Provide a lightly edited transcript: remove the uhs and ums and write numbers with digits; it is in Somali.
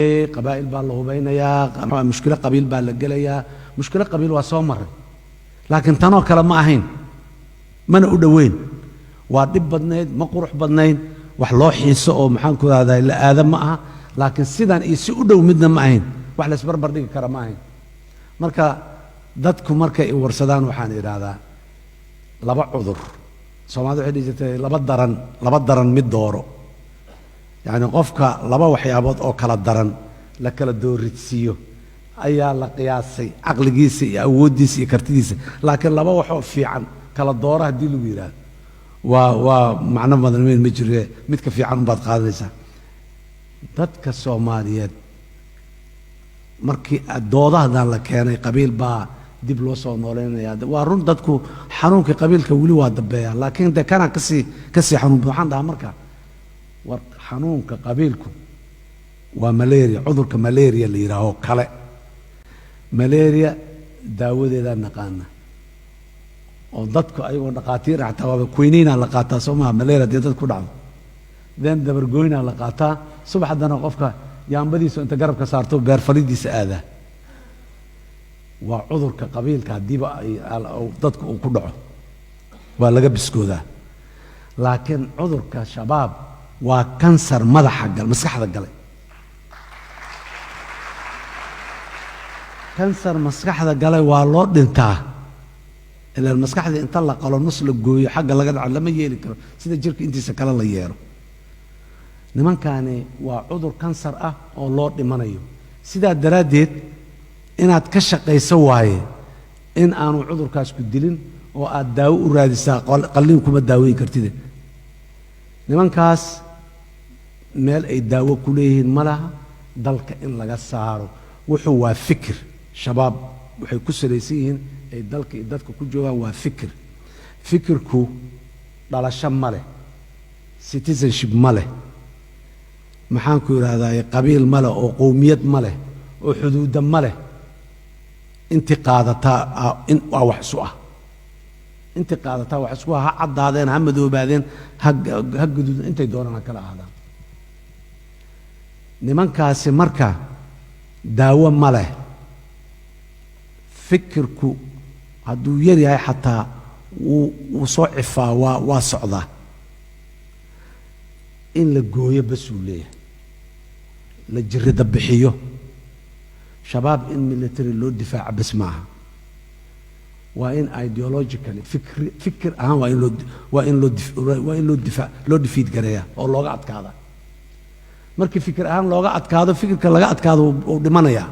قبائل baa la hubeynayaa mushkilo qabiil baa la gelayaa mushkilo qabiil waa soo maray laakiin tanoo kale ma ahayn mana u dhaweyn waa dib badnayd ma qurux badnayn wax loo xiiso oo maxaan ku raadayay la aadam ma aha laakiin sidan iyo si u dhow midna ma ahayn wax la isbarbar dhigi kara ma ahayn marka dadku markay warsadaan waxaan iraahdaa laba cudur Soomaalidu waxay dhigtay laba daran mid dooro يعني قفك لبا وحيابات أو كلا درن لكلا دورتسيو أيا لقياسي عقل جيسي أوديسي كرتيسي لكن لبا وحو في عن كلا دورة ديلو بيراد ومعنا مدنمين مجري متك في عن بعض قادسة dadka Soomaaliyeed markii doodahan la keenay qabiil baa dib loo soo nooleynaya waa run dadku xanuunka qabiilka wali waa dabeeya laakiin de kana kasi xanuun waxaan dhahaa marka war xanuunka qabiilku waa malaria cudurka malaria la yiraahdo kale malaria daawadeeda naqaana oo dadku ayagoo dhaqaatiir ah taa quinina la qaataa Soomaa malaria dadku ku dhacdo dan dabargoyna la qaataa subaxdana qofka yaambadiisa inta garabka saarto beer falidiisa aada waa cudurka qabiilka diba dadku ku dhaco waa laga biskooda laakiin cudurka shabaab waa kansar madaxa gal maskaxda galay kansar maskaxda galay waa loo dhintaa ilaa maskaxda inta la qalo nus la gooyo xagga laga dhaco lama yeeli karo sida jirka intiisa kala la yeero nimankaani waa cudur kansar ah oo loo dhimanayo sida daraadeed inaad ka shaqeyso waaye in aanu cudurkaas ku dilin oo aad daawo u raadisaa qalliin kuma daaweyn kartid nimankaas meel ay daawo ku leeyihiin malaha dalka in laga saaro wuxuu waa fikir shabaab waxay ku salaysan yihiin ay dalka iyo dadka ku joogaan waa fikirku dhalasho ma leh citizenship ma leh maxaan ku yiraahdaa qabiil ma leh oo qowmiyad ma leh oo xuduud ma leh inti qaadata in wax isu ah inti qaadata wax isku ha cadaadeen ha madoobaadeen ha gudud intay doonaan kala aadaan nimankaasi marka daawo ma leh fikirku hadduu yar yahay xataa wuu soo cifaa waa socdaa in la gooyo basuu leeyahay la jirida bixiyo shabaab in military loo difaaca bas maaha waa in ideologically fikir ahaan waa in loo defeat gareeya oo looga adkaada markii fikir ahaan looga adkaado fikirka laga adkaado uu dhimanaya